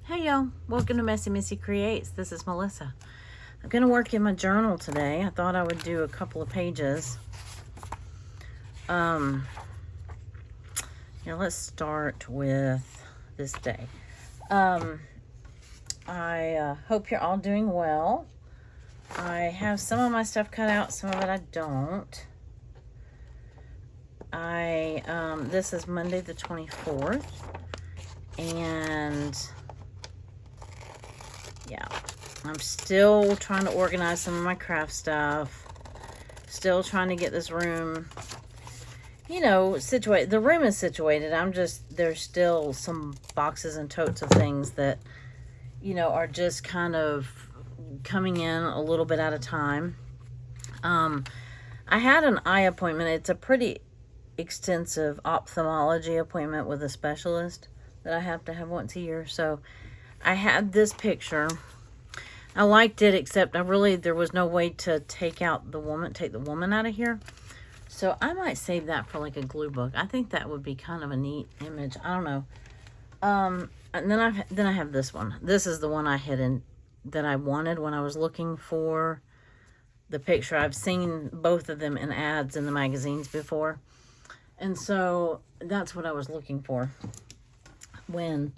Hey y'all, welcome to Messy Missy Creates. This is Melissa. I'm going to work in my journal today. I thought I would do a couple of pages. Let's start with this day. I hope you're all doing well. I have some of my stuff cut out, some of it I don't. This is Monday the 24th, and yeah, I'm still trying to organize some of my craft stuff. Still trying to get this room, situated. The room is situated. There's still some boxes and totes of things that, are just kind of coming in a little bit at a time. I had an eye appointment. It's a pretty extensive ophthalmology appointment with a specialist that I have to have once a year. So I had this picture. I liked it, except there was no way to take the woman out of here. So I might save that for like a glue book. I think that would be kind of a neat image. I don't know. And then I have this one. This is the one I hid that I wanted when I was looking for the picture. I've seen both of them in ads in the magazines before. And so that's what I was looking for when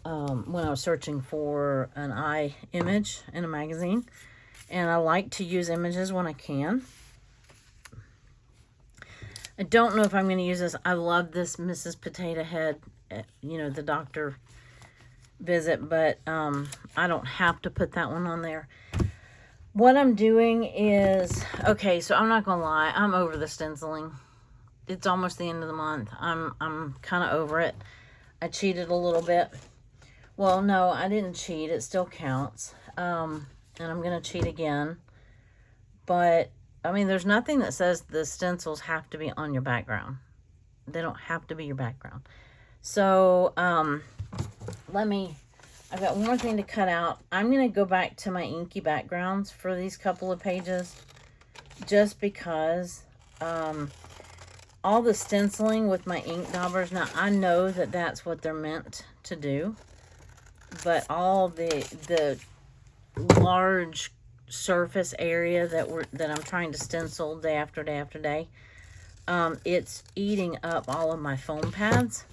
I was searching for an eye image in a magazine. And I like to use images when I can. I don't know if I'm going to use this. I love this Mrs. Potato Head, the doctor visit, but I don't have to put that one on there. What I'm doing is, okay, so I'm not going to lie. I'm over the stenciling. It's almost the end of the month. I'm kind of over it. I cheated a little bit. Well, no, I didn't cheat. It still counts. And I'm going to cheat again. But, there's nothing that says the stencils have to be on your background. They don't have to be your background. So, I've got one more thing to cut out. I'm going to go back to my inky backgrounds for these couple of pages. Just because, all the stenciling with my ink daubers, now I know that that's what they're meant to do. But all the large surface area that I'm trying to stencil day after day after day, it's eating up all of my foam pads,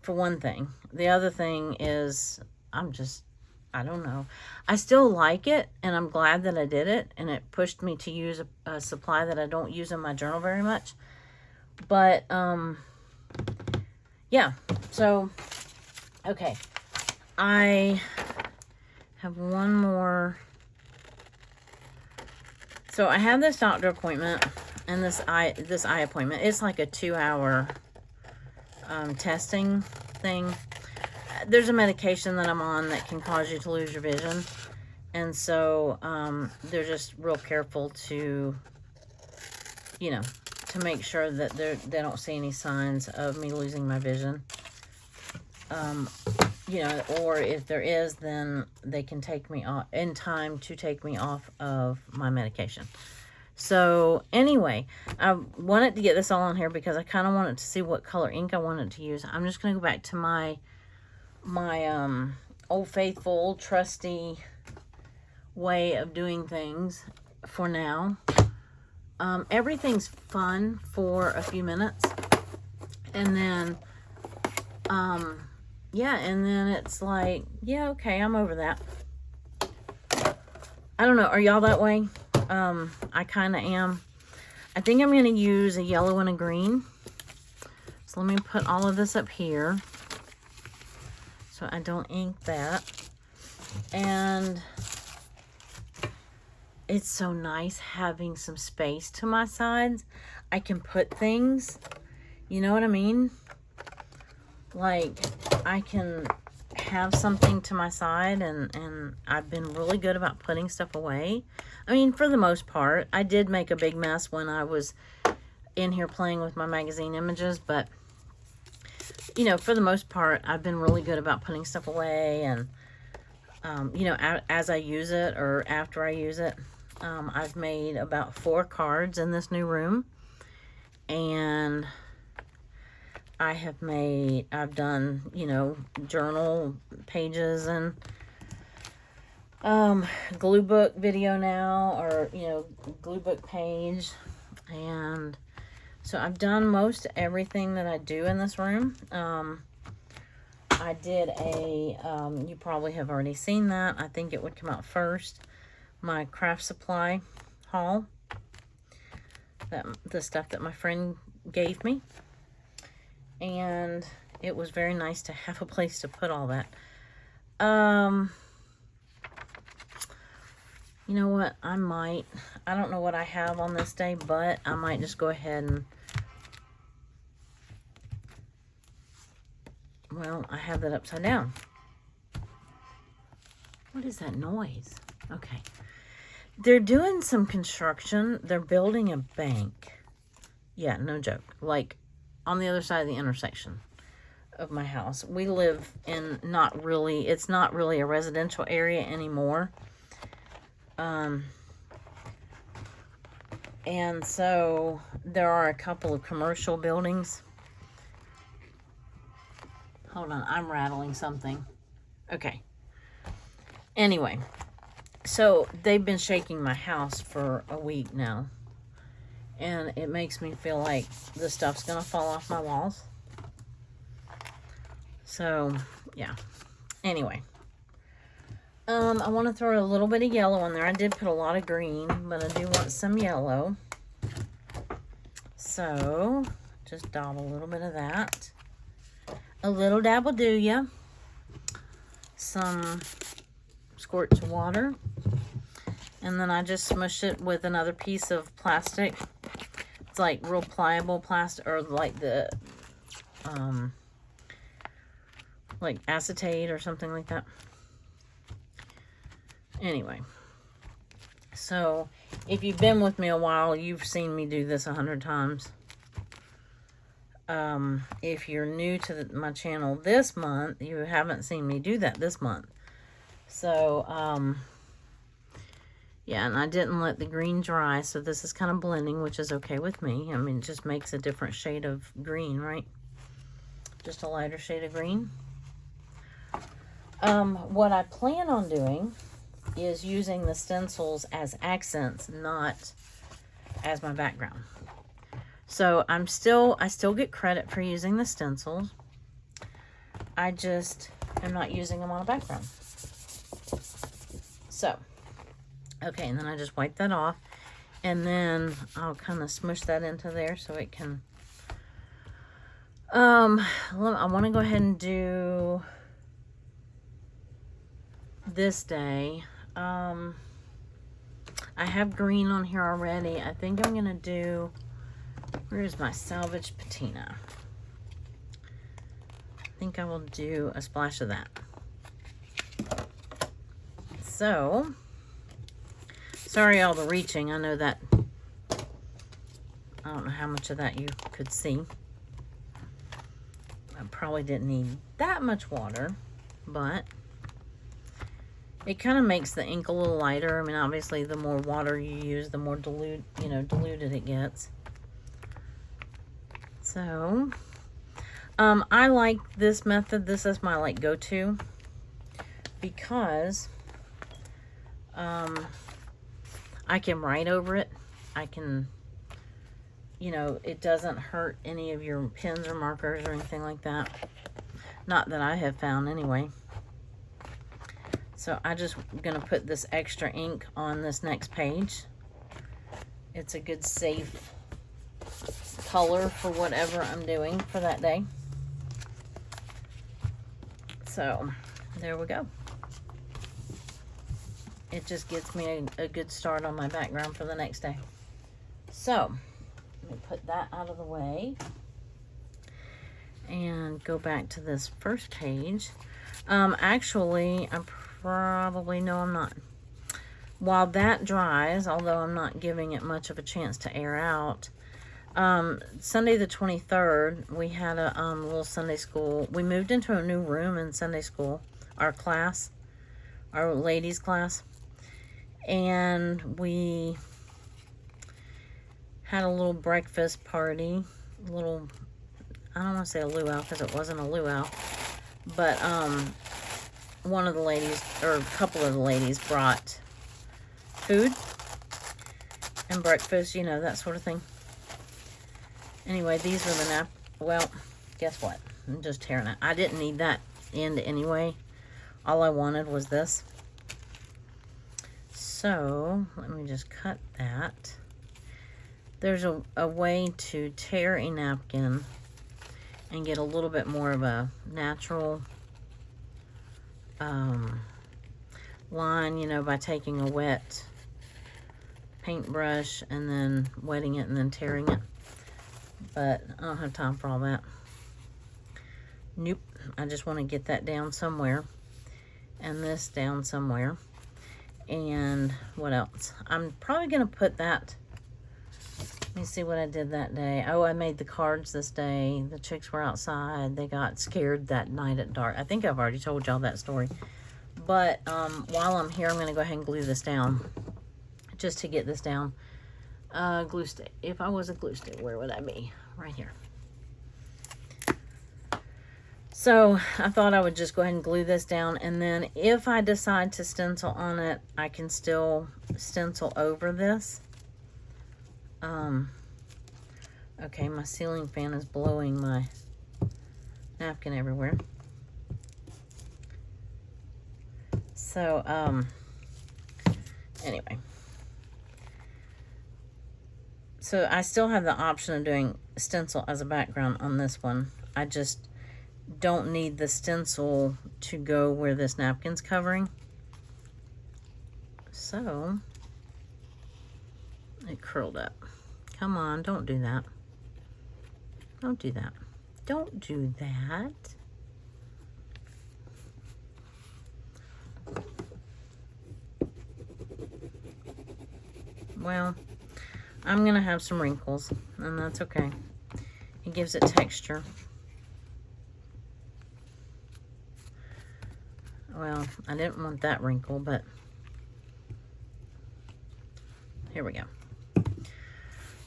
for one thing. The other thing is, I don't know. I still like it, and I'm glad that I did it, and it pushed me to use a supply that I don't use in my journal very much. But, yeah, so, okay. I have one more. So I have this doctor appointment and this eye appointment. It's like a 2-hour testing thing. There's a medication that I'm on that can cause you to lose your vision. And so they're just real careful to, to make sure that they don't see any signs of me losing my vision. Or if there is, then they can take me off in time to take me off of my medication. So anyway, I wanted to get this all on here because I kind of wanted to see what color ink I wanted to use. I'm just going to go back to my old faithful, old trusty way of doing things for now. Everything's fun for a few minutes, and then yeah, and then it's like, yeah, okay, I'm over that. I don't know, are y'all that way? I kind of am. I think I'm going to use a yellow and a green. So let me put all of this up here so I don't ink that. And it's so nice having some space to my sides. I can put things, you know what I mean? Like, I can have something to my side, and I've been really good about putting stuff away. For the most part. I did make a big mess when I was in here playing with my magazine images, but, for the most part, I've been really good about putting stuff away, and, as I use it or after I use it. I've made about 4 cards in this new room, and I've done, you know, journal pages and glue book video now, or, you know, glue book page. And so I've done most everything that I do in this room. I did a, you probably have already seen that. I think it would come out first. My craft supply haul. The stuff that my friend gave me. And it was very nice to have a place to put all that. You know what? I don't know what I have on this day, but I might just go ahead and, well, I have that upside down. What is that noise? Okay. They're doing some construction. They're building a bank. Yeah, no joke. Like, on the other side of the intersection of my house. We live in it's not really a residential area anymore. And so there are a couple of commercial buildings. Hold on, I'm rattling something. Okay. Anyway, so they've been shaking my house for a week now. And it makes me feel like the stuff's gonna fall off my walls. So, yeah. Anyway. I want to throw a little bit of yellow in there. I did put a lot of green, but I do want some yellow. So, just dab a little bit of that. A little dab will do ya. Some squirts of water. And then I just smush it with another piece of plastic. It's like real pliable plastic, or like the, like acetate or something like that. Anyway, so if you've been with me a while, you've seen me do this 100 times. If you're new to my channel this month, you haven't seen me do that this month. So, yeah, and I didn't let the green dry, so this is kind of blending, which is okay with me. I mean, it just makes a different shade of green, right? Just a lighter shade of green. What I plan on doing is using the stencils as accents, not as my background. So I still get credit for using the stencils. I just am not using them on a background. So, okay, and then I just wipe that off, and then I'll kind of smush that into there so it can, I want to go ahead and do this day. I have green on here already. I think I'm gonna do, where's my salvage patina? I think I will do a splash of that. So, sorry all the reaching. I know that, I don't know how much of that you could see. I probably didn't need that much water, but it kind of makes the ink a little lighter. I mean, obviously, the more water you use, the more diluted it gets. So, I like this method. This is my, like, go-to. Because, I can write over it. I can, it doesn't hurt any of your pens or markers or anything like that. Not that I have found, anyway. So I just gonna put this extra ink on this next page. It's a good safe color for whatever I'm doing for that day. So there we go. It just gets me a good start on my background for the next day. So let me put that out of the way and go back to this first page. Actually, I'm probably, no, I'm not. While that dries, although I'm not giving it much of a chance to air out, Sunday the 23rd, we had a little Sunday school. We moved into a new room in Sunday school, our class, our ladies class, and we had a little breakfast party, little I don't want to say a luau because it wasn't a luau, but one of the ladies, or a couple of the ladies, brought food and breakfast, you know, that sort of thing. Anyway, these were the well, guess what? I'm just tearing it. I didn't need that end anyway. All I wanted was this. So, let me just cut that. There's a way to tear a napkin and get a little bit more of a natural line, you know, by taking a wet paintbrush and then wetting it and then tearing it. But I don't have time for all that. Nope. I just want to get that down somewhere. And this down somewhere. And what else? I'm probably going to put that... Let me see what I did that day. Oh, I made the cards this day. The chicks were outside. They got scared that night at dark. I think I've already told y'all that story. But while I'm here, I'm going to go ahead and glue this down. Just to get this down. Glue stick. If I was a glue stick, where would I be? Right here. So I thought I would just go ahead and glue this down. And then if I decide to stencil on it, I can still stencil over this. Okay, my ceiling fan is blowing my napkin everywhere. So, anyway. So I still have the option of doing stencil as a background on this one. I just don't need the stencil to go where this napkin's covering. So, it curled up. Come on, don't do that. Don't do that. Don't do that. Well, I'm going to have some wrinkles, and that's okay. It gives it texture. Well, I didn't want that wrinkle, but here we go.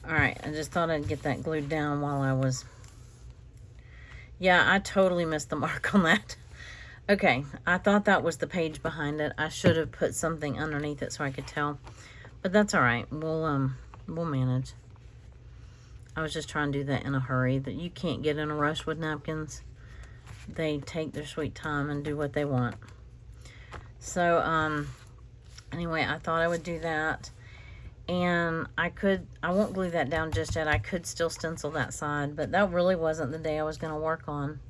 Alright, I just thought I'd get that glued down while I was... Yeah, I totally missed the mark on that. Okay, I thought that was the page behind it. I should have put something underneath it so I could tell. But that's alright. We'll manage. I was just trying to do that in a hurry. That you can't get in a rush with napkins. They take their sweet time and do what they want. So, anyway, I thought I would do that. And I won't glue that down just yet. I could still stencil that side, but that really wasn't the day I was going to work on.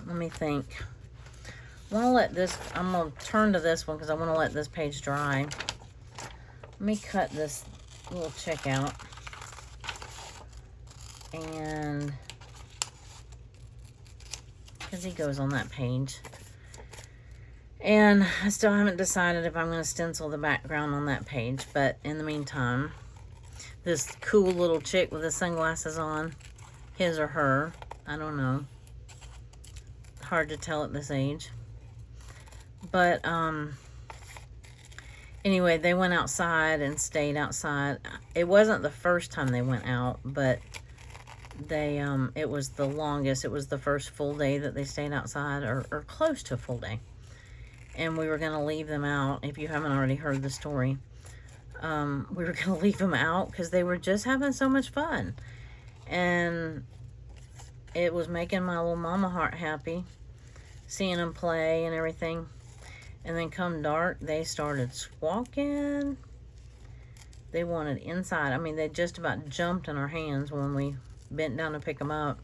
Let me think. I want to let this, I'm going to turn to this one because I want to let this page dry. Let me cut this little chick out. And, because he goes on that page. And I still haven't decided if I'm going to stencil the background on that page. But in the meantime, this cool little chick with the sunglasses on, his or her, I don't know. Hard to tell at this age. But, anyway, they went outside and stayed outside. It wasn't the first time they went out, but they, it was the longest. It was the first full day that they stayed outside, or close to a full day. And we were going to leave them out, if you haven't already heard the story. We were going to leave them out because they were just having so much fun. And it was making my little mama heart happy, seeing them play and everything. And then come dark, they started squawking. They wanted inside. I mean, they just about jumped in our hands when we bent down to pick them up.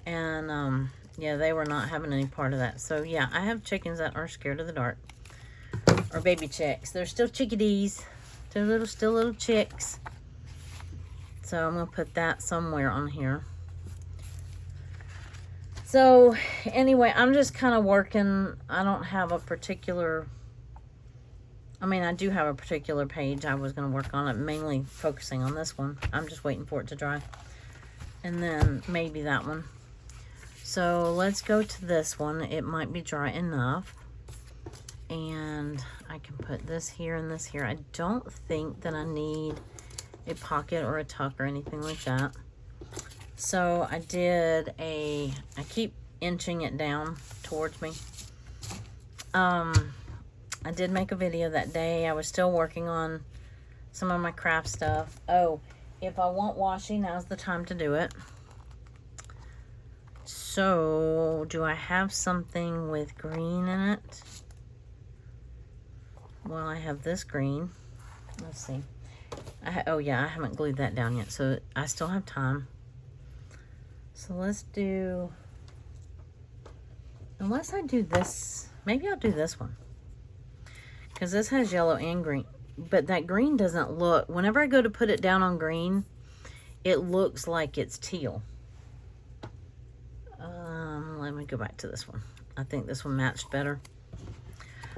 And, yeah, they were not having any part of that. So, yeah, I have chickens that are scared of the dark. Or baby chicks. They're still chickadees. They're still little chicks. So, I'm going to put that somewhere on here. So, anyway, I'm just kind of working. I don't have a particular... I mean, I do have a particular page I was going to work on it, mainly focusing on this one. I'm just waiting for it to dry. And then maybe that one. So let's go to this one. It might be dry enough. And I can put this here and this here. I don't think that I need a pocket or a tuck or anything like that. So I keep inching it down towards me. I did make a video that day. I was still working on some of my craft stuff. Oh, if I want washi, now's the time to do it. So, do I have something with green in it? Well, I have this green. Let's see. Oh yeah, I haven't glued that down yet, so I still have time. So let's do, unless I do this, maybe I'll do this one. Because this has yellow and green. But that green doesn't look, whenever I go to put it down on green, it looks like it's teal. Let me go back to this one. I think this one matched better.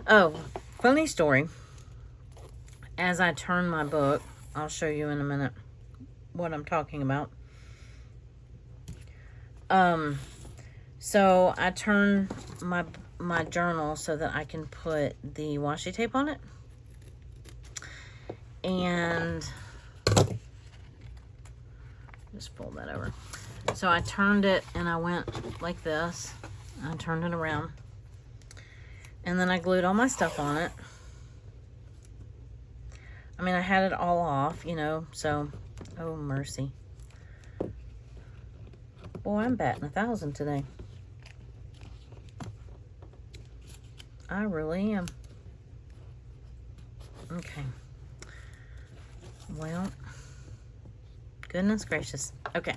Oh, funny story. As I turn my book, I'll show you in a minute what I'm talking about. So I turn my journal so that I can put the washi tape on it. And just fold that over. So I turned it and I went like this. I turned it around. And then I glued all my stuff on it. I mean, I had it all off, you know, so, oh mercy. Boy, I'm batting 1,000 today. I really am. Okay. Well, goodness gracious. Okay.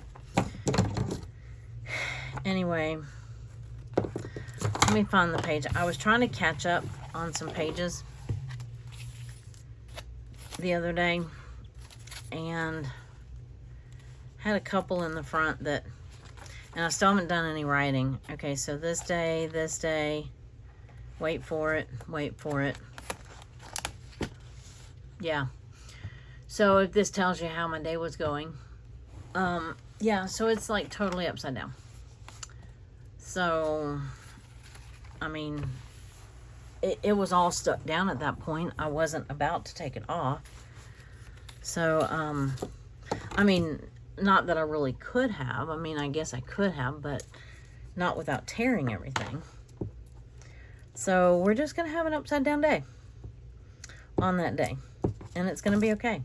Anyway, let me find the page. I was trying to catch up on some pages the other day, and had a couple in the front that, and I still haven't done any writing. Okay, so this day, wait for it. Yeah. So if this tells you how my day was going, yeah, so it's like totally upside down. So, I mean, it was all stuck down at that point. I wasn't about to take it off. So, I mean, not that I really could have. I mean, I guess I could have, but not without tearing everything. So, we're just going to have an upside down day on that day. And it's going to be okay.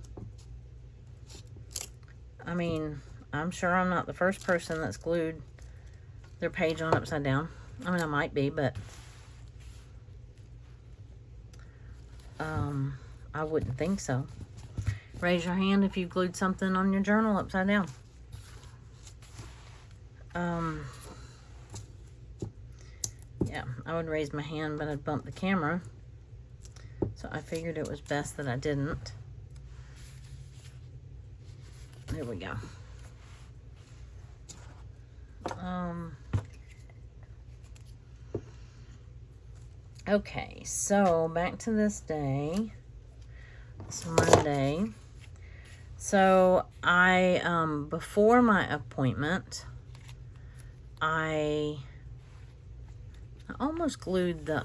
I mean, I'm sure I'm not the first person that's glued their page on upside down. I mean, I might be, but I wouldn't think so. Raise your hand if you've glued something on your journal upside down. Yeah, I would raise my hand, but I'd bump the camera. So I figured it was best that I didn't. There we go. Okay, so back to this day. It's Monday. So I, before my appointment, I almost glued the,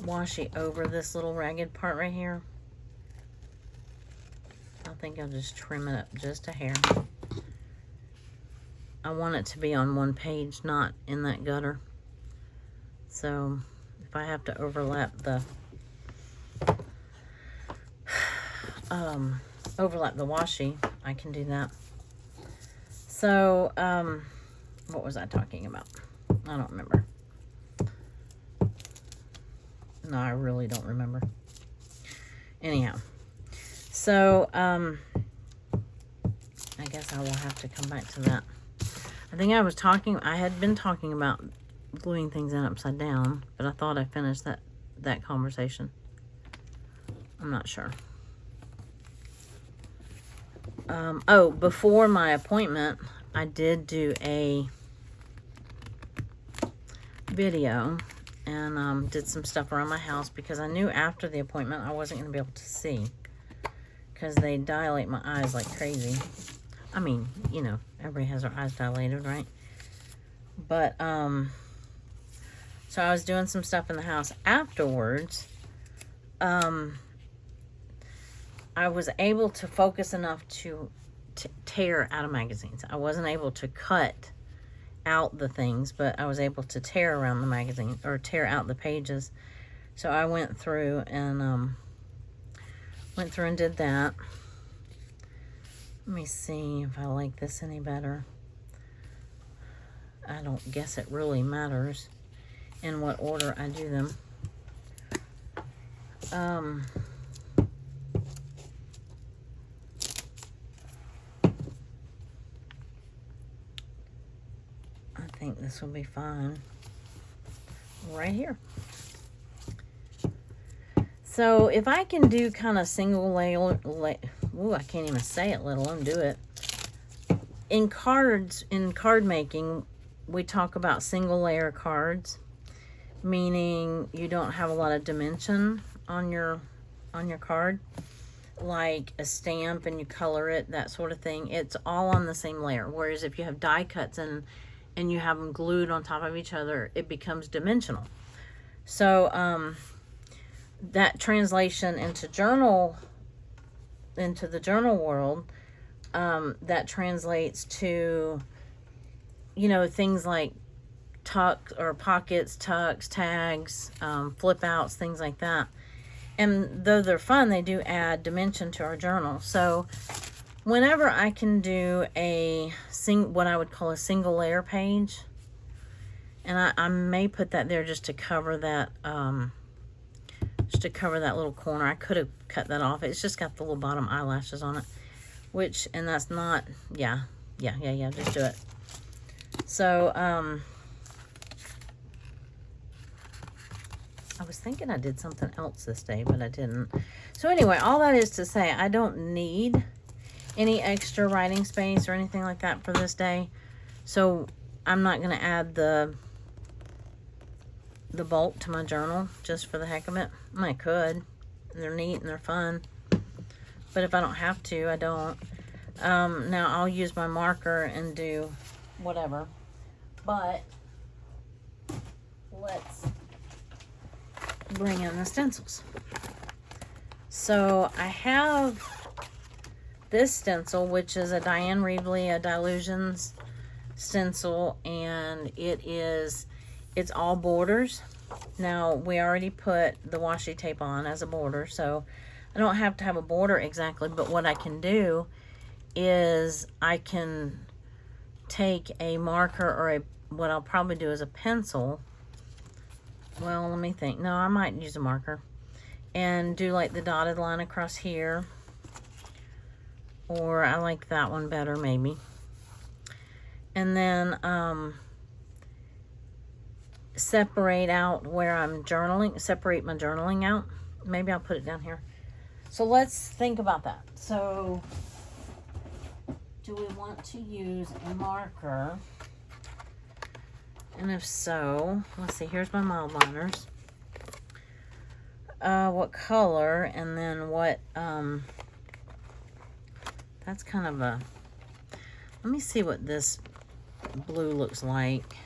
washi over this little ragged part right here. I think I'll just trim it up just a hair. I want it to be on one page, not in that gutter. So if I have to overlap the washi, I can do that. So what was I talking about? I don't remember. No, I really don't remember. Anyhow, so I guess I will have to come back to that. I think I had been talking about gluing things in upside down, but I thought I finished that conversation. I'm not sure. Oh, before my appointment, I did do a video and did some stuff around my house because I knew after the appointment I wasn't going to be able to see because they dilate my eyes like crazy. I mean, you know, everybody has their eyes dilated, right? But, So I was doing some stuff in the house afterwards. I was able to focus enough to tear out of magazines. I wasn't able to cut out the things, but I was able to tear around the magazine, or tear out the pages. So I went through and did that. Let me see if I like this any better. I don't guess it really matters in what order I do them. I think this will be fine right here. So if I can do kind of single layer, ooh, I can't even say it, let alone do it. In cards, in card making, we talk about single layer cards, meaning you don't have a lot of dimension on your card, like a stamp and you color it, that sort of thing. It's all on the same layer. Whereas if you have die cuts and you have them glued on top of each other, it becomes dimensional. So that translation into the journal world, that translates to, you know, things like tucks or pockets, tucks, tags, flip outs, things like that. And though they're fun, they do add dimension to our journal. So whenever I can do what I would call a single layer page, and I may put that there just to cover that, little corner. I could have cut that off. It's just got the little bottom eyelashes on it, and that's not, yeah, just do it. So, I was thinking I did something else this day, but I didn't. So anyway, all that is to say, I don't need any extra writing space or anything like that for this day. So I'm not going to add the bulk to my journal just for the heck of it. I could. They're neat and they're fun. But if I don't have to, I don't. Now I'll use my marker and do whatever. But let's bring in the stencils. So I have this stencil, which is a Diane Reevely, a Dylusions stencil, and it's all borders. Now we already put the washi tape on as a border, so I don't have to have a border exactly, but what I can do is I can take a marker, or what I'll probably do is a pencil. Well, let me think. No, I might use a marker and do like the dotted line across here, or I like that one better maybe. And then separate out where I'm journaling, separate my journaling out. Maybe I'll put it down here. So let's think about that. So do we want to use a marker? And if so, let's see, here's my mild liners. What color, and then what, that's kind of a, let me see what this blue looks like.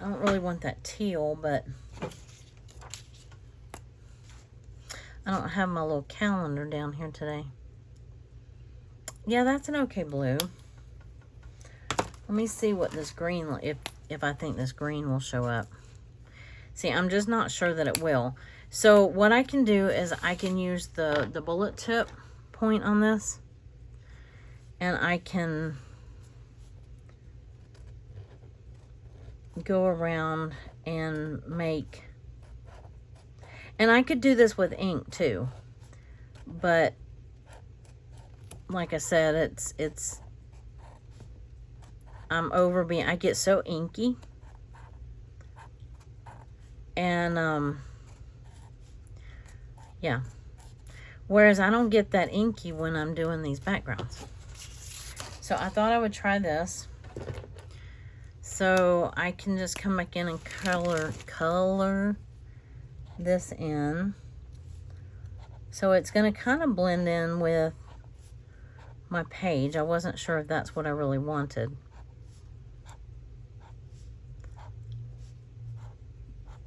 I don't really want that teal, but I don't have my little calendar down here today. Yeah, that's an okay blue. Let me see what this green, if I think this green will show up. See, I'm just not sure that it will. So what I can do is I can use the bullet tip point on this, and I can go around and make, and I could do this with ink too, but like I said, I get so inky, and yeah, whereas I don't get that inky when I'm doing these backgrounds. So I thought I would try this. So I can just come back in and color this in. So it's going to kind of blend in with my page. I wasn't sure if that's what I really wanted.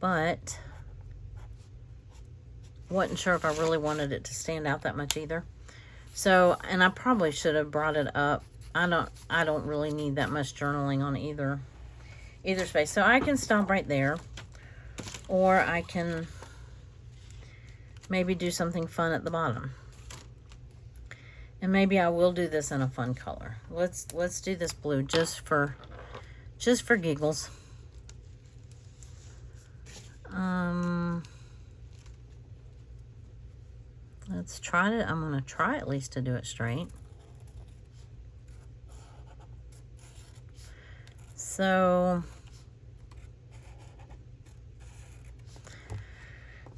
but wasn't sure if I really wanted it to stand out that much either. So, and I probably should have brought it up. I don't really need that much journaling on either space. So I can stop right there, or I can maybe do something fun at the bottom. And maybe I will do this in a fun color. Let's do this blue just for giggles. Let's try it. I'm gonna try at least to do it straight. So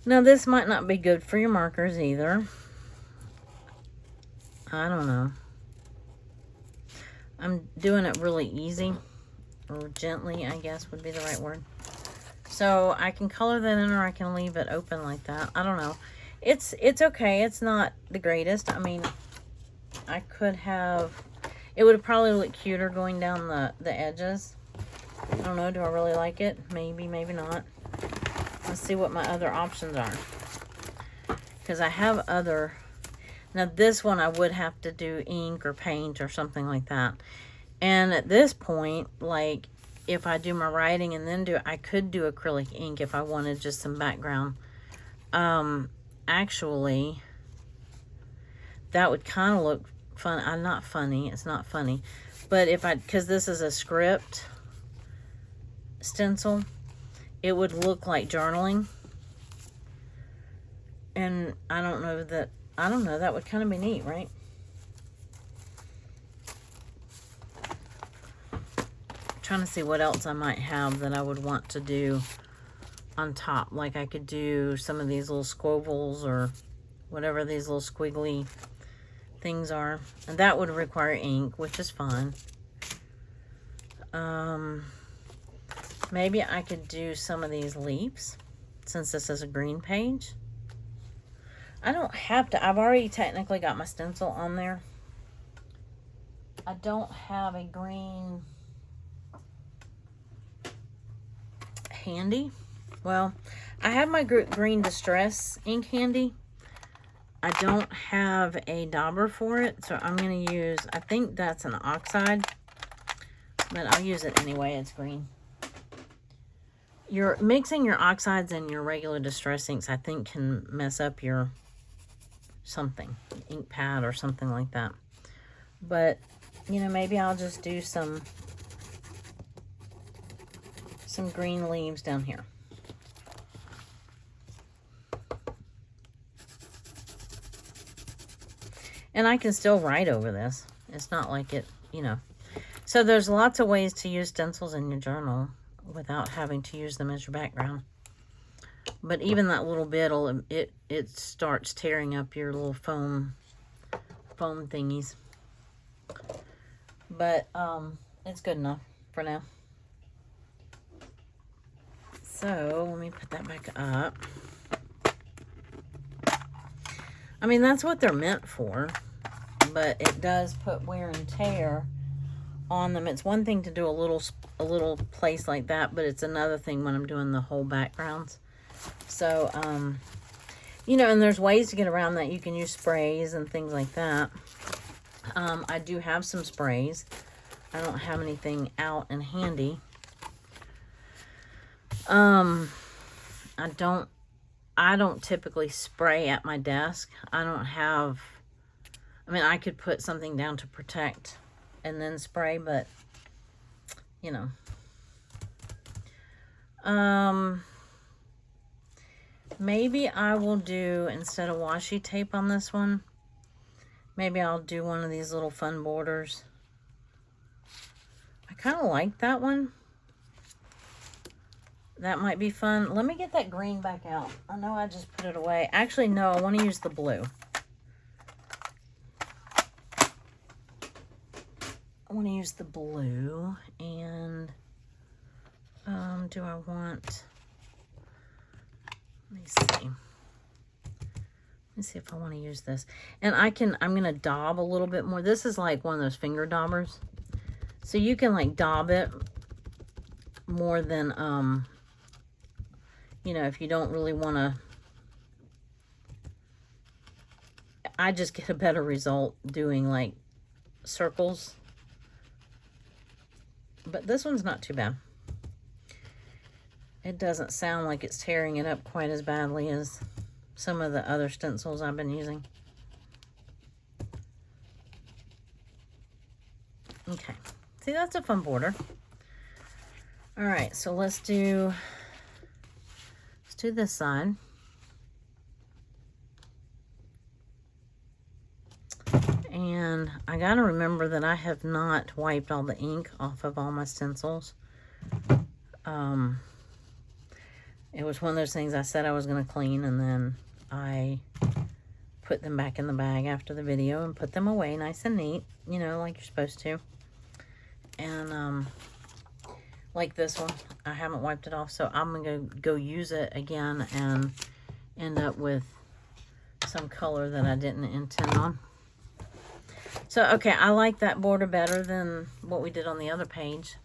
now this might not be good for your markers either. I don't know. I'm doing it really easy, or gently, I guess would be the right word. So I can color that in, or I can leave it open like that. I don't know. It's okay. It's not the greatest. I mean, I could have, it would have probably looked cuter going down the edges. I don't know. Do I really like it? Maybe, maybe not. Let's see what my other options are. Because I have other, now this one I would have to do ink or paint or something like that. And at this point, like, if I do my writing and then I could do acrylic ink if I wanted just some background. Actually, that would kind of look fun. I'm not funny. It's not funny. But if because this is a script stencil, it would look like journaling. And I don't know, that would kind of be neat, right? Trying to see what else I might have that I would want to do on top. Like I could do some of these little squovels or whatever these little squiggly things are. And that would require ink, which is fine. Maybe I could do some of these leaves since this is a green page. I don't have to. I've already technically got my stencil on there. I don't have a green handy. Well, I have my green distress ink handy. I don't have a dauber for it, so I'm going to use, I think that's an oxide, but I'll use it anyway. It's green. You're mixing your oxides and your regular distress inks, I think, can mess up your something, ink pad or something like that. But, you know, maybe I'll just do some green leaves down here. And I can still write over this. It's not like it, you know. So there's lots of ways to use stencils in your journal without having to use them as your background. But even that little bit, it starts tearing up your little foam thingies. But it's good enough for now. So let me put that back up. I mean, that's what they're meant for, but it does put wear and tear on them. It's one thing to do a little place like that, but it's another thing when I'm doing the whole backgrounds. So, you know, and there's ways to get around that. You can use sprays and things like that. I do have some sprays. I don't have anything out and handy. I don't typically spray at my desk. I mean, I could put something down to protect and then spray, but, you know. Maybe I will do, instead of washi tape on this one, maybe I'll do one of these little fun borders. I kind of like that one. That might be fun. Let me get that green back out. I know I just put it away. Actually, no, I want to use the blue. I want to use the blue. And do I want... Let me see. Let me see if I want to use this. And I'm going to daub a little bit more. This is like one of those finger daubers. So you can like daub it more than... you know, if you don't really want to, I just get a better result doing like circles. But this one's not too bad. It doesn't sound like it's tearing it up quite as badly as some of the other stencils I've been using. Okay, see, that's a fun border. All right, so let's do this side. And I gotta remember that I have not wiped all the ink off of all my stencils. It was one of those things I said I was gonna clean, and then I put them back in the bag after the video and put them away nice and neat, you know, like you're supposed to. And like this one, I haven't wiped it off, so I'm gonna go use it again and end up with some color that I didn't intend on. So, okay, I like that border better than what we did on the other page.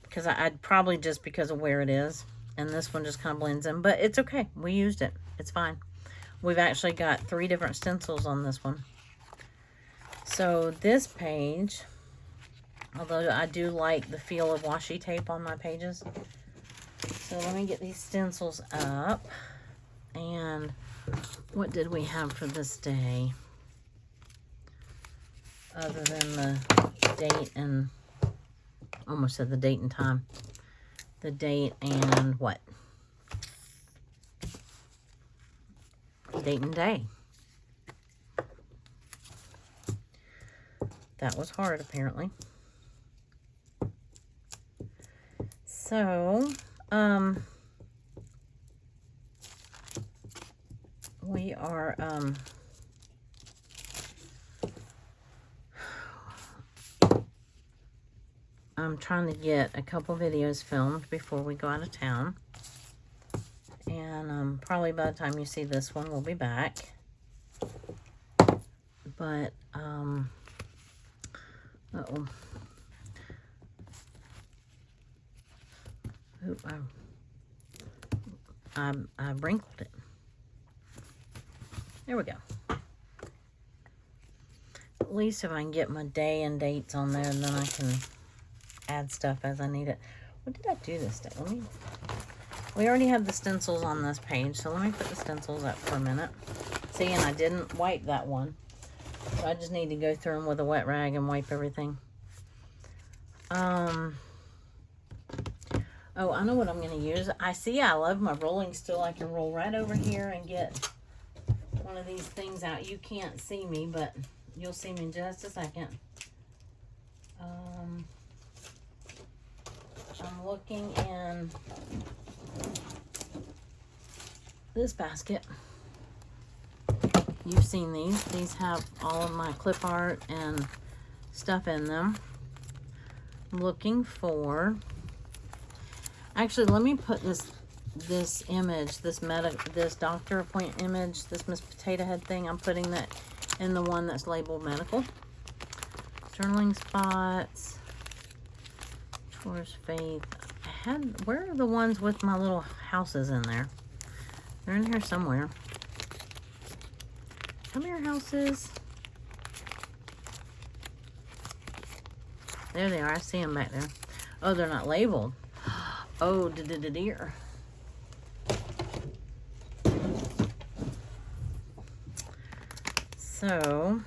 Because I'd probably just because of where it is. And this one just kind of blends in. But it's okay. We used it. It's fine. We've actually got 3 different stencils on this one. So, this page, although I do like the feel of washi tape on my pages. So, let me get these stencils up. And what did we have for this day? Other than the date and, almost said the date and time. The date and what? Date and day. That was hard, apparently. So, we are, I'm trying to get a couple videos filmed before we go out of town. And probably by the time you see this one, we'll be back. But, uh-oh. Oop, I wrinkled it. There we go. At least if I can get my day and dates on there, and then I can add stuff as I need it. What did I do this day? We already have the stencils on this page, so let me put the stencils up for a minute. See, and I didn't wipe that one. So I just need to go through them with a wet rag and wipe everything. Oh, I know what I'm going to use. I love my rolling stool. I can roll right over here and get one of these things out. You can't see me, but you'll see me in just a second. I'm looking in this basket. You've seen these. These have all of my clip art and stuff in them. I'm looking for... Actually, let me put this image, this doctor appointment image, this Miss Potato Head thing. I'm putting that in the one that's labeled medical. Journaling spots. Towards Faith. Where are the ones with my little houses in there? They're in here somewhere. Come here, houses. There they are. I see them back there. Oh, they're not labeled. Oh, dear. So,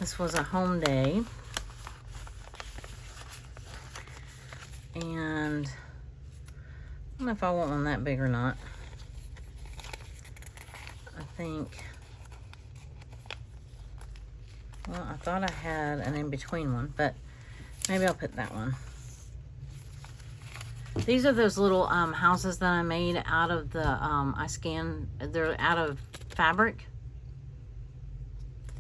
this was a home day. And I don't know if I want one that big or not. I think, well, I thought I had an in-between one, but maybe I'll put that one. These are those little houses that I made out of the, they're out of fabric.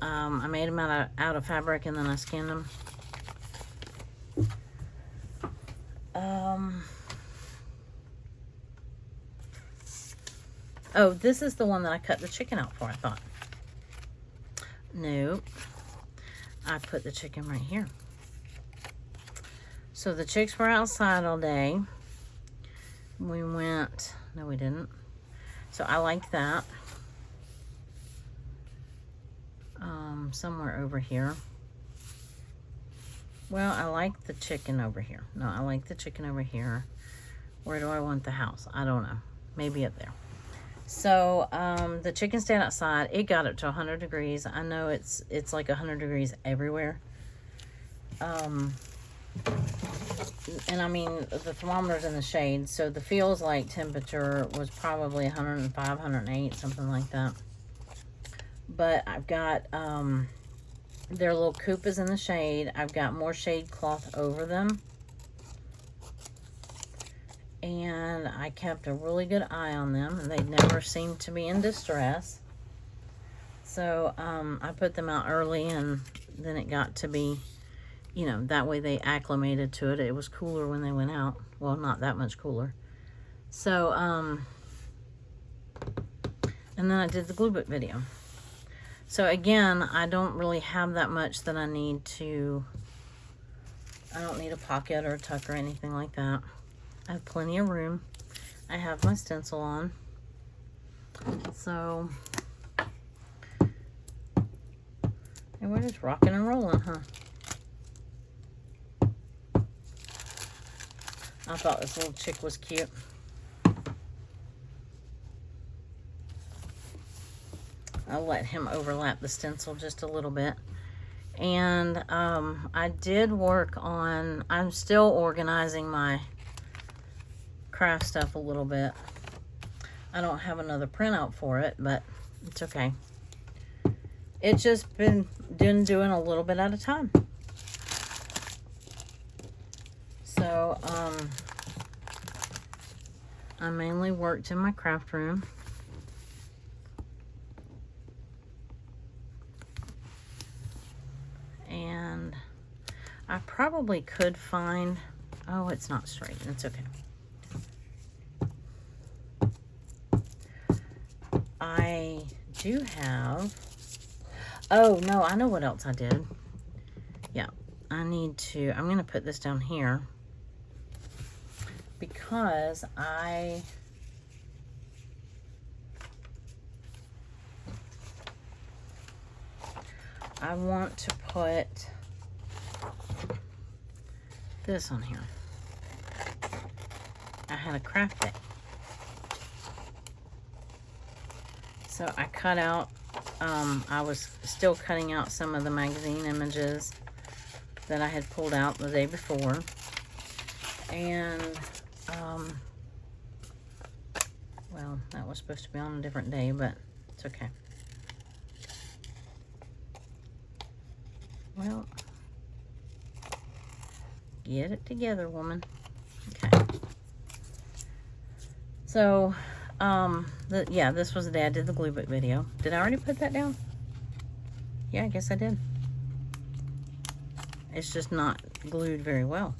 I made them out of fabric, and then I scanned them. Oh, this is the one that I cut the chicken out for, I thought. Nope. I put the chicken right here. So the chicks were outside all day We went, no we didn't. So I like that. Somewhere over here. Well, I like the chicken over here. No, I like the chicken over here. Where do I want the house? I don't know. Maybe up there. So, the chicken stayed outside. It got up to 100 degrees. I know it's like 100 degrees everywhere. And I mean, the thermometer's in the shade, so the feels like temperature was probably 105, 108, something like that. But I've got, their little coop is in the shade. I've got more shade cloth over them. And I kept a really good eye on them, and they never seemed to be in distress. So, I put them out early, and then it got to be, you know, that way they acclimated to it. It was cooler when they went out. Well, not that much cooler. So, and then I did the glue book video. So again, I don't really have that much that I need to, I don't need a pocket or a tuck or anything like that. I have plenty of room. I have my stencil on. So, and we're just rocking and rolling, huh? I thought this little chick was cute. I'll let him overlap the stencil just a little bit. And I did work on, I'm still organizing my craft stuff a little bit. I don't have another printout for it, but it's okay. It's just been doing a little bit at a time. So, I mainly worked in my craft room. And I probably could find, oh, it's not straight. It's okay. I do have, oh, no, I know what else I did. Yeah, I need to, I'm going to put this down here because I want to put this on here. I had a craft day. So I cut out, I was still cutting out some of the magazine images that I had pulled out the day before. And, well, that was supposed to be on a different day, but it's okay. Well, get it together, woman. Okay. So, yeah, this was the day I did the glue book video. Did I already put that down? Yeah, I guess I did. It's just not glued very well.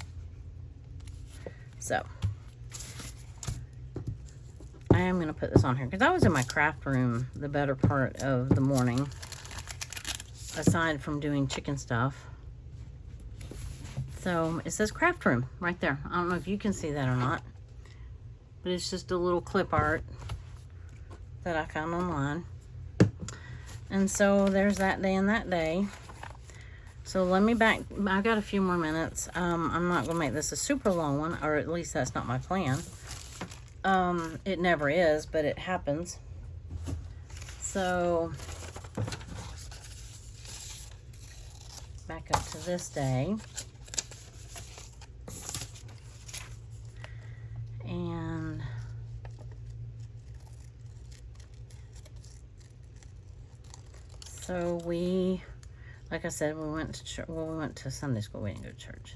So, I am going to put this on here because I was in my craft room the better part of the morning, aside from doing chicken stuff. So, it says craft room right there. I don't know if you can see that or not, but it's just a little clip art that I found online. And so, there's that day and that day. So let me back, I've got a few more minutes. I'm not going to make this a super long one, or at least that's not my plan. It never is, but it happens. So, back up to this day. And so like I said, we went to church. Well, we went to Sunday school. We didn't go to church.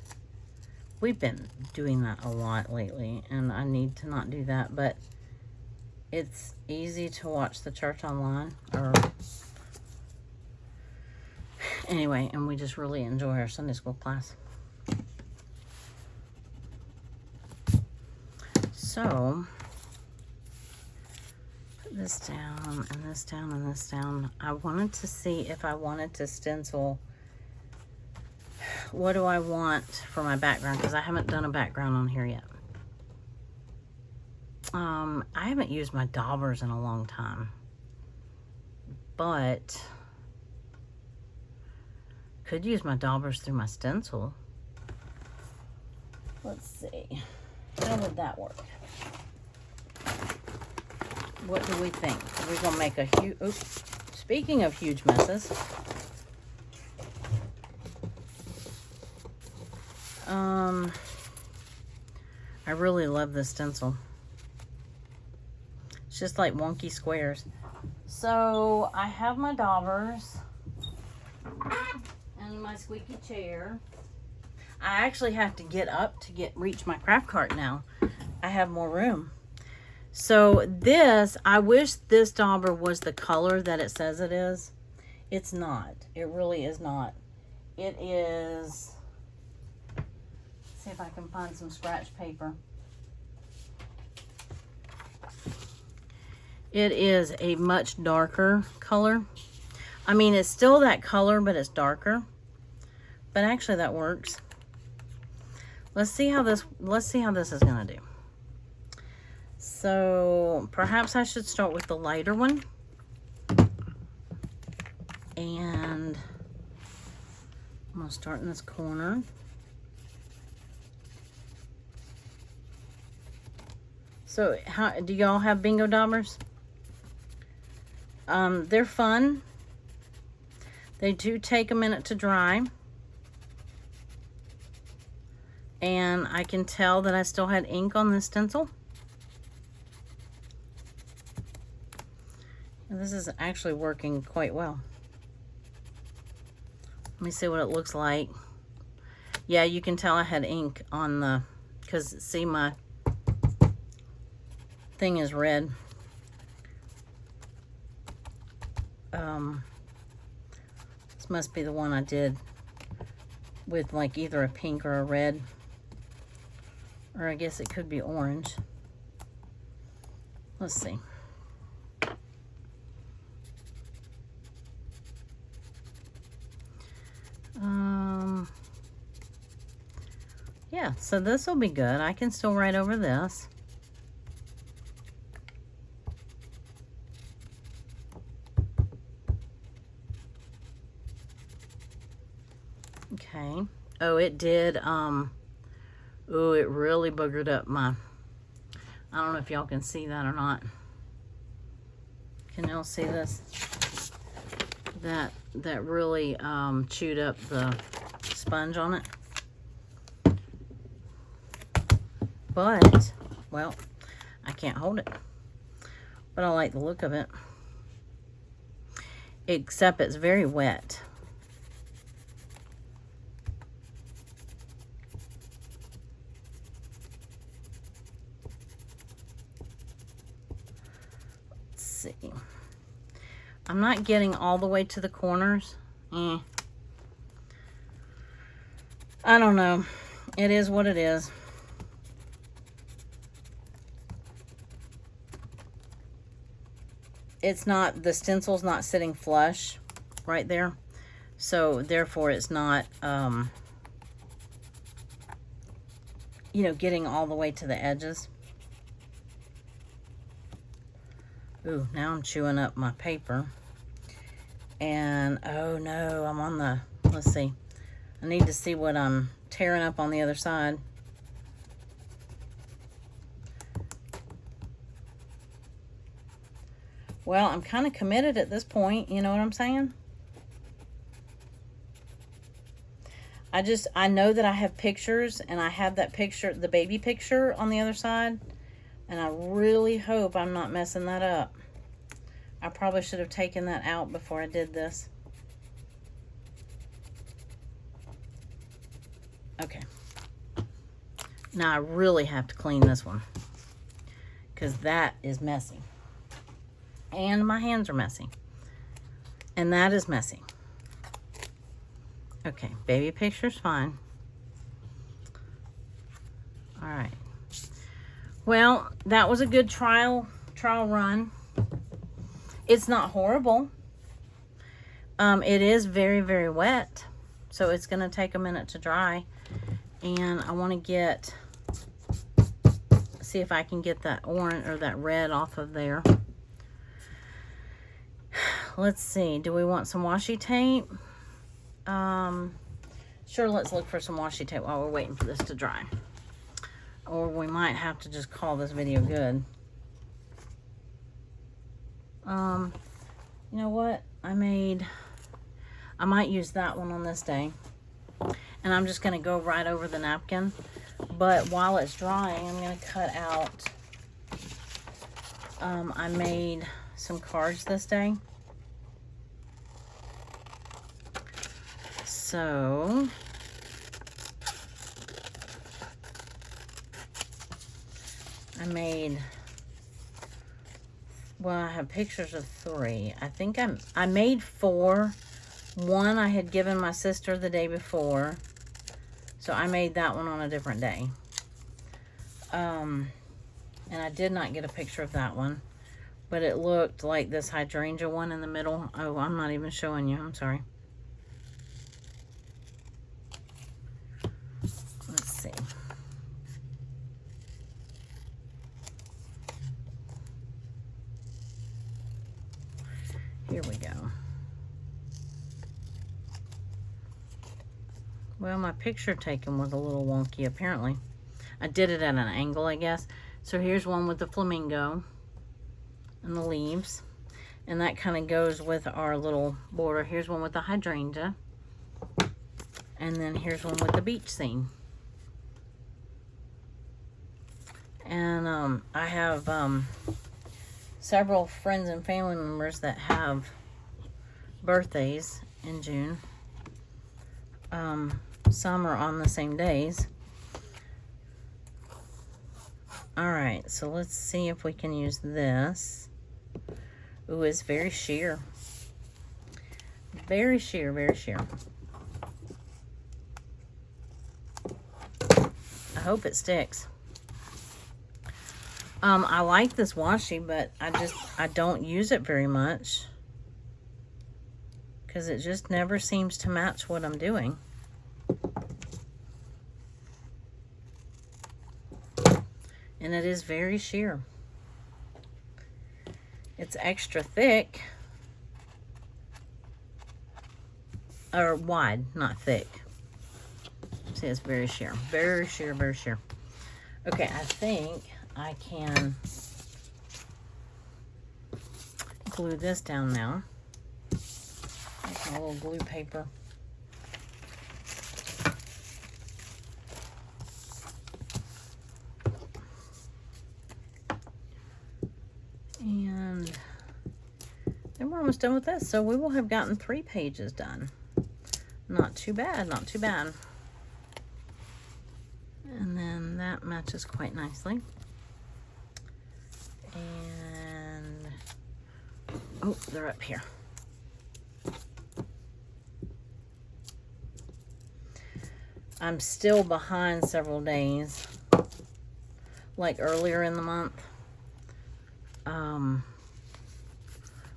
We've been doing that a lot lately, and I need to not do that. But it's easy to watch the church online. Or anyway, and we just really enjoy our Sunday school class. So, put this down, and this down, and this down. I wanted to see if I wanted to stencil. What do I want for my background? Because I haven't done a background on here yet. I haven't used my daubers in a long time, but could use my daubers through my stencil. Let's see. How would that work? What do we think? We're going to make a huge... Oops. Speaking of huge messes. I really love this stencil. It's just like wonky squares. So, I have my daubers and my squeaky chair. I actually have to get up to reach my craft cart now. I have more room. So this, I wish this dauber was the color that it says it is. It's not. It really is not. It is, let's see if I can find some scratch paper. It is a much darker color. I mean, it's still that color, but it's darker. But actually that works. Let's see how this is gonna do. So perhaps I should start with the lighter one. And I'm gonna start in this corner. So how do y'all have bingo daubers? They're fun. They do take a minute to dry. And I can tell that I still had ink on this stencil. And this is actually working quite well. Let me see what it looks like. Yeah, you can tell I had ink on the, because see, my thing is red. This must be the one I did with like either a pink or a red. Or I guess it could be orange. Let's see. Yeah, so this will be good. I can still write over this. Okay. Oh, it did, oh, it really boogered up my, I don't know if y'all can see that or not. Can y'all see this? That really chewed up the sponge on it. But, well, I can't hold it. But I like the look of it. Except it's very wet. Let's see. I'm not getting all the way to the corners. I don't know. It is what it is. It's not, the stencil's not sitting flush right there. So therefore it's not, you know, getting all the way to the edges. Ooh, now I'm chewing up my paper. And, oh no, I'm on the, let's see. I need to see what I'm tearing up on the other side. Well, I'm kind of committed at this point, you know what I'm saying? I know that I have pictures, and I have that picture, the baby picture on the other side, and I really hope I'm not messing that up. I probably should have taken that out before I did this. Okay. Now I really have to clean this one, because that is messy. And my hands are messy. And that is messy. Okay, baby picture's fine. All right. Well, that was a good trial run. It's not horrible. It is very, very wet. So it's going to take a minute to dry. And I want to see see if I can get that orange or that red off of there. Let's see. Do we want some washi tape? Sure, let's look for some washi tape while we're waiting for this to dry. Or we might have to just call this video good. You know what? I might use that one on this day. And I'm just going to go right over the napkin. But while it's drying, I'm going to cut out. I made some cards this day. So I have pictures of 3. I think I made 4. One I had given my sister the day before. So I made that one on a different day. And I did not get a picture of that one. But it looked like this hydrangea one in the middle. Oh, I'm not even showing you. I'm sorry. Let's see. Here we go. Well, my picture taken was a little wonky, apparently. I did it at an angle, I guess. So here's one with the flamingo and the leaves. And that kind of goes with our little border. Here's one with the hydrangea. And then here's one with the beach scene. And I have several friends and family members that have birthdays in June. Some are on the same days. Alright, so let's see if we can use this. Ooh, it's very sheer. Very sheer, very sheer. I hope it sticks. I like this washi, but I don't use it very much. Because it just never seems to match what I'm doing. And it is very sheer. It's extra thick. Or wide, not thick. See, it's very sheer. Very sheer, very sheer. Okay, I think I can glue this down now. Make my little glue paper. And then we're almost done with this. So we will have gotten 3 pages done. Not too bad, not too bad. And then that matches quite nicely. And, oh, they're up here. I'm still behind several days, like earlier in the month,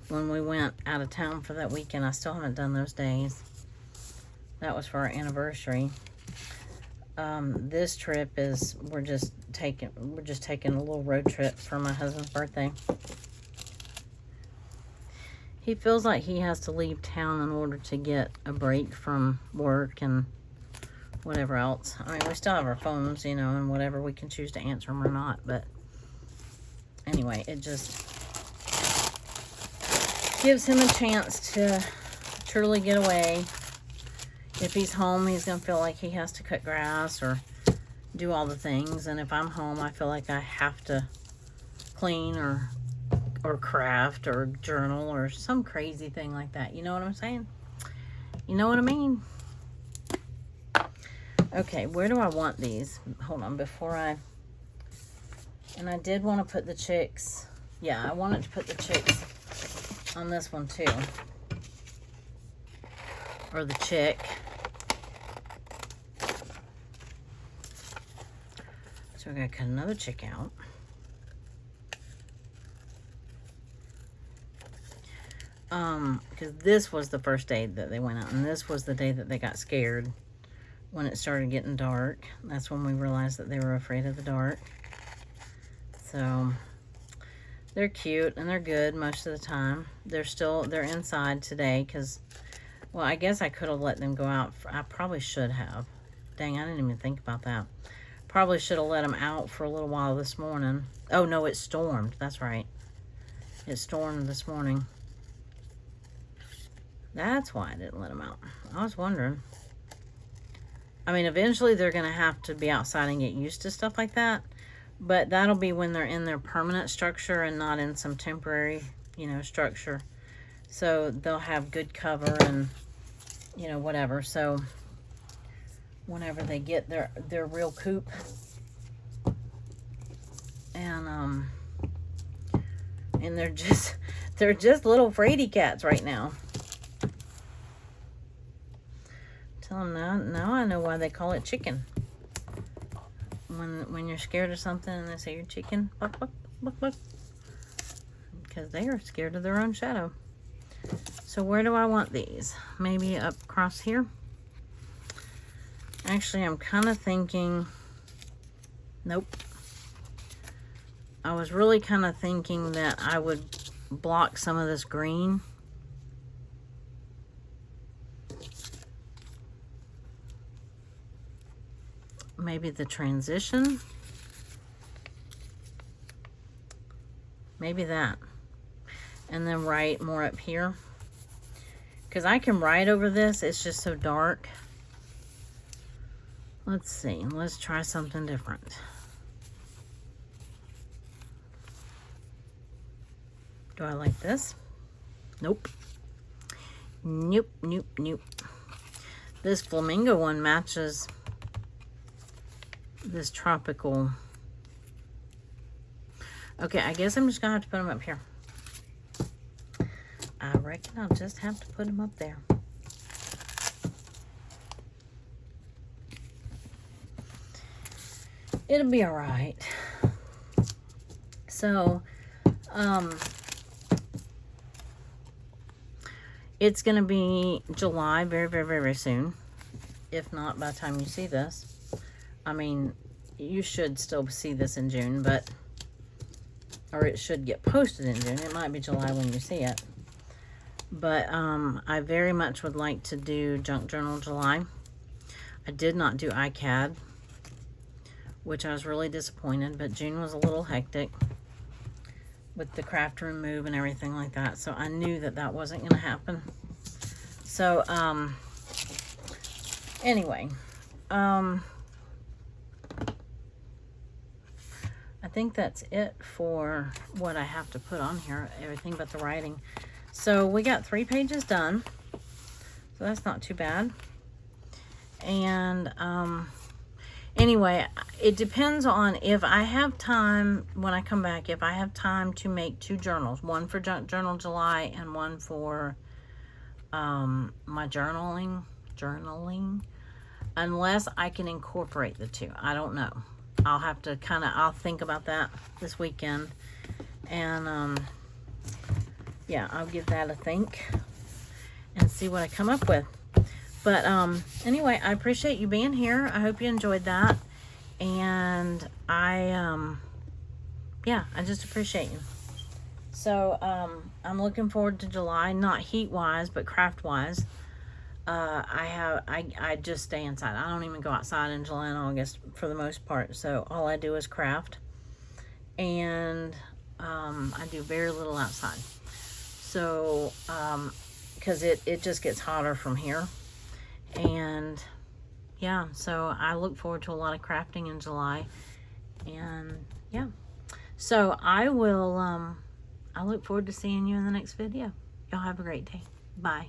when we went out of town for that weekend. I still haven't done those days. That was for our anniversary. This trip is, we're just taking a little road trip for my husband's birthday. He feels like he has to leave town in order to get a break from work and whatever else. I mean, we still have our phones, you know, and whatever, we can choose to answer them or not, but anyway, it just gives him a chance to truly get away. If he's home, he's gonna feel like he has to cut grass or do all the things, and if I'm home, I feel like I have to clean or craft or journal or some crazy thing like that. You know what I'm saying? You know what I mean? Okay, where do I want these? Hold on, and I did want to put the chicks. Yeah, I wanted to put the chicks on this one too. Or the chick. So we're going to cut another chick out. Because this was the first day that they went out, and this was the day that they got scared when it started getting dark. That's when we realized that they were afraid of the dark. So they're cute and they're good most of the time. They're inside today because, well, I guess I could have let them go out. I probably should have. Dang, I didn't even think about that. Probably should have let them out for a little while this morning. Oh, no, it stormed. That's right. It stormed this morning. That's why I didn't let them out. I was wondering. I mean, eventually they're going to have to be outside and get used to stuff like that. But that'll be when they're in their permanent structure and not in some temporary, you know, structure. So they'll have good cover and, you know, whatever. So whenever they get their real coop. And they're just little fraidy cats right now. Tell them now I know why they call it chicken. When you're scared of something and they say you're chicken, buck, buck, buck, buck. Because they are scared of their own shadow. So where do I want these? Maybe up across here? Actually, I'm kind of thinking, nope. I was really kind of thinking that I would block some of this green. Maybe the transition. Maybe that. And then write more up here. Because I can write over this. It's just so dark. Let's see. Let's try something different. Do I like this? Nope. Nope, nope, nope. This flamingo one matches this tropical. Okay, I guess I'm just gonna have to put them up here. I reckon I'll just have to put them up there. It'll be all right. So, it's gonna be July very, very, very, very soon. If not, by the time you see this. I mean, you should still see this in June, but, or it should get posted in June. It might be July when you see it. But I very much would like to do Junk Journal July. I did not do iCAD, which I was really disappointed, but June was a little hectic with the craft room move and everything like that. So I knew that that wasn't going to happen. So, anyway, I think that's it for what I have to put on here, everything but the writing. So we got 3 pages done, so that's not too bad. And anyway, it depends on if I have time when I come back, if I have time to make 2 journals, one for Junk Journal July and one for my journaling, unless I can incorporate the 2. I don't know. I'll have to I'll think about that this weekend. And, yeah, I'll give that a think and see what I come up with. But, anyway, I appreciate you being here. I hope you enjoyed that. And yeah, I just appreciate you. So, I'm looking forward to July, not heat-wise, but craft-wise. I just stay inside. I don't even go outside in July and August for the most part. So all I do is craft, and I do very little outside. So because it just gets hotter from here, and yeah, so I look forward to a lot of crafting in July, and yeah, so I will I look forward to seeing you in the next video. Y'all have a great day. Bye.